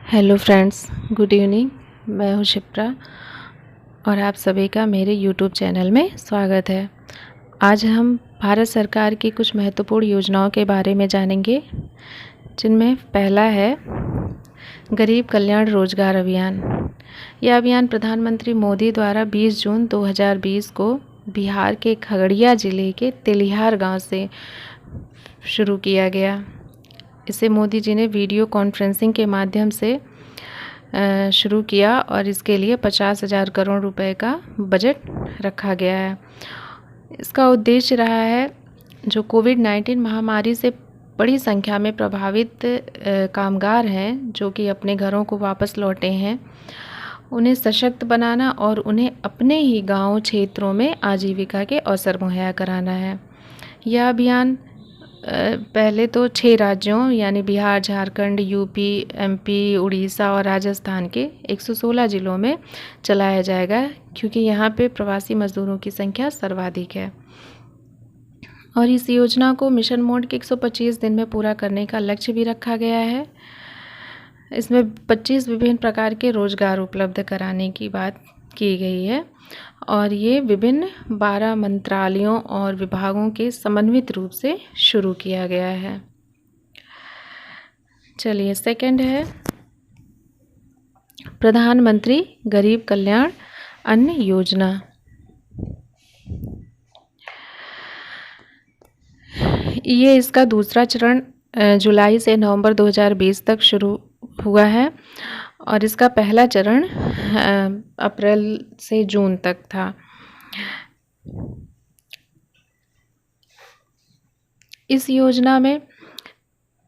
Hello friends, good evening. मैं हूँ शिप्रा और आप सभी का मेरे यूट्यूब चैनल में स्वागत है। आज हम भारत सरकार की कुछ महत्वपूर्ण योजनाओं के बारे में जानेंगे, जिनमें पहला है गरीब कल्याण रोजगार अभियान। यह अभियान प्रधानमंत्री मोदी द्वारा 20 जून 2020 को बिहार के खगड़िया जिले के तेलिहार गांव से शुरू किया गया। इसे मोदी जी ने वीडियो कॉन्फ्रेंसिंग के माध्यम से शुरू किया और इसके लिए 50,000 करोड़ रुपए का बजट रखा गया है। इसका उद्देश्य रहा है जो कोविड-19 महामारी से बड़ी संख्या में प्रभावित कामगार हैं, जो कि अपने घरों को वापस लौटे हैं, उन्हें सशक्त बनाना और उन्हें अपने ही गाँव क्षेत्रों में आजीविका के अवसर मुहैया कराना है। यह अभियान पहले तो 6 राज्यों यानी बिहार, झारखंड, यूपी, एमपी, उड़ीसा और राजस्थान के 116 ज़िलों में चलाया जाएगा, क्योंकि यहाँ पे प्रवासी मज़दूरों की संख्या सर्वाधिक है। और इस योजना को मिशन मोड के 125 दिन में पूरा करने का लक्ष्य भी रखा गया है। इसमें 25 विभिन्न प्रकार के रोजगार उपलब्ध कराने की बात की गई है और ये विभिन्न 12 मंत्रालयों और विभागों के समन्वित रूप से शुरू किया गया है। चलिए, सेकंड है प्रधानमंत्री गरीब कल्याण अन्न योजना। ये इसका दूसरा चरण जुलाई से नवंबर 2020 तक शुरू हुआ है और इसका पहला चरण अप्रैल से जून तक था। इस योजना में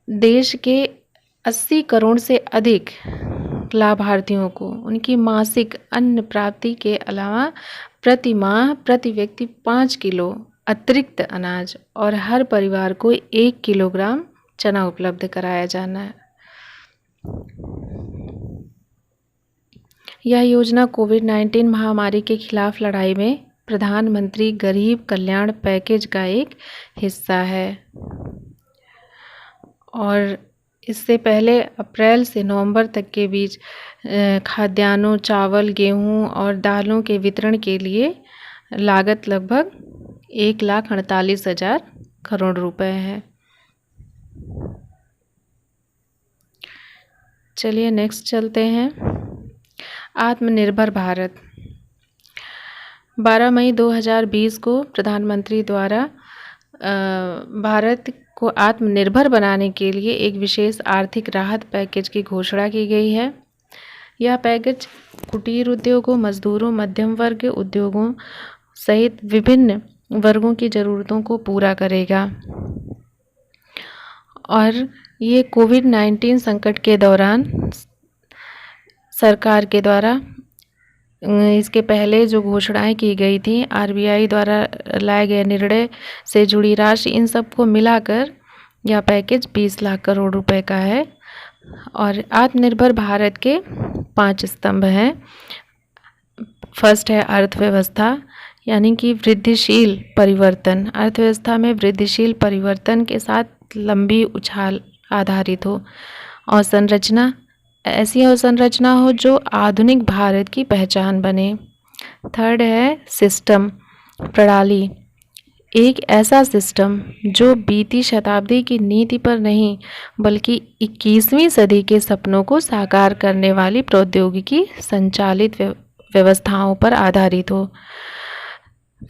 देश के 80 करोड़ से अधिक लाभार्थियों को उनकी मासिक अन्न प्राप्ति के अलावा प्रति माह प्रति व्यक्ति 5 किलो अतिरिक्त अनाज और हर परिवार को 1 किलोग्राम चना उपलब्ध कराया जाना है। यह योजना कोविड-19 महामारी के खिलाफ लड़ाई में प्रधानमंत्री गरीब कल्याण पैकेज का एक हिस्सा है और इससे पहले अप्रैल से नवंबर तक के बीच खाद्यान्नों, चावल, गेहूं और दालों के वितरण के लिए लागत लगभग 1,48,000 करोड़ रुपए है। चलिए नेक्स्ट चलते हैं। आत्मनिर्भर भारत। 12 मई 2020 को प्रधानमंत्री द्वारा भारत को आत्मनिर्भर बनाने के लिए एक विशेष आर्थिक राहत पैकेज की घोषणा की गई है। यह पैकेज कुटीर उद्योगों, मजदूरों, मध्यम वर्ग उद्योगों सहित विभिन्न वर्गों की ज़रूरतों को पूरा करेगा और ये कोविड-19 संकट के दौरान सरकार के द्वारा इसके पहले जो घोषणाएं की गई थी, आरबीआई द्वारा लाए गए निर्णय से जुड़ी राशि, इन सबको मिलाकर यह पैकेज 20 लाख करोड़ रुपए का है। और आत्मनिर्भर भारत के 5 स्तंभ हैं। फर्स्ट है अर्थव्यवस्था, यानी कि वृद्धिशील परिवर्तन। अर्थव्यवस्था में वृद्धिशील परिवर्तन के साथ लंबी उछाल आधारित हो। अवसंरचना, ऐसी अवसंरचना हो जो आधुनिक भारत की पहचान बने। थर्ड है सिस्टम, प्रणाली। एक ऐसा सिस्टम जो बीती शताब्दी की नीति पर नहीं बल्कि 21वीं सदी के सपनों को साकार करने वाली प्रौद्योगिकी संचालित व्यवस्थाओं पर आधारित हो।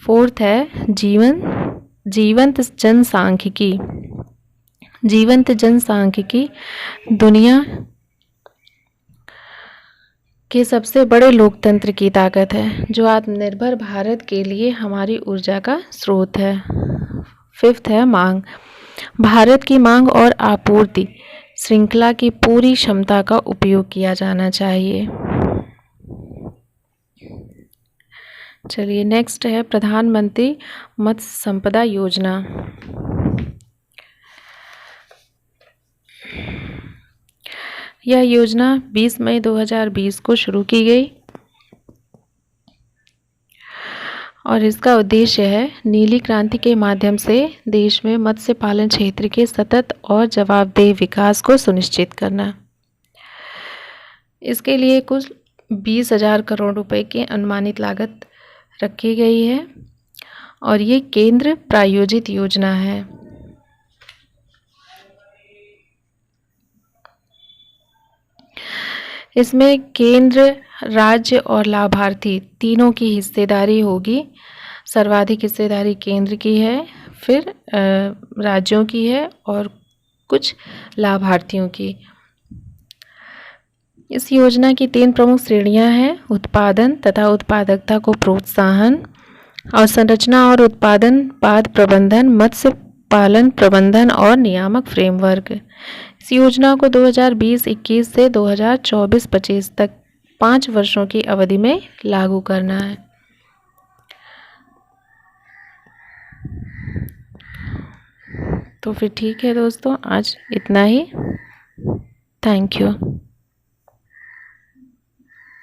फोर्थ है जीवंत जनसांख्यिकी। जीवंत जनसांख्यिकी दुनिया के सबसे बड़े लोकतंत्र की ताकत है, जो आत्मनिर्भर भारत के लिए हमारी ऊर्जा का स्रोत है। फिफ्थ है मांग। भारत की मांग और आपूर्ति श्रृंखला की पूरी क्षमता का उपयोग किया जाना चाहिए। चलिए नेक्स्ट है प्रधानमंत्री मत्स्य संपदा योजना। यह योजना 20 मई 2020 को शुरू की गई और इसका उद्देश्य है नीली क्रांति के माध्यम से देश में मत्स्य पालन क्षेत्र के सतत और जवाबदेह विकास को सुनिश्चित करना। इसके लिए कुल 20,000 करोड़ रुपए की अनुमानित लागत रखी गई है और ये केंद्र प्रायोजित योजना है। इसमें केंद्र, राज्य और लाभार्थी तीनों की हिस्सेदारी होगी। सर्वाधिक हिस्सेदारी केंद्र की है, फिर राज्यों की है और कुछ लाभार्थियों की। इस योजना की 3 प्रमुख श्रेणियां हैं: उत्पादन तथा उत्पादकता को प्रोत्साहन, अवसंरचना और उत्पादन बाद प्रबंधन, मत्स्य पालन प्रबंधन और नियामक फ्रेमवर्क। इस योजना को 2020-21 से 2024-25 तक 5 वर्षों की अवधि में लागू करना है। तो फिर ठीक है दोस्तों, आज इतना ही। Thank you.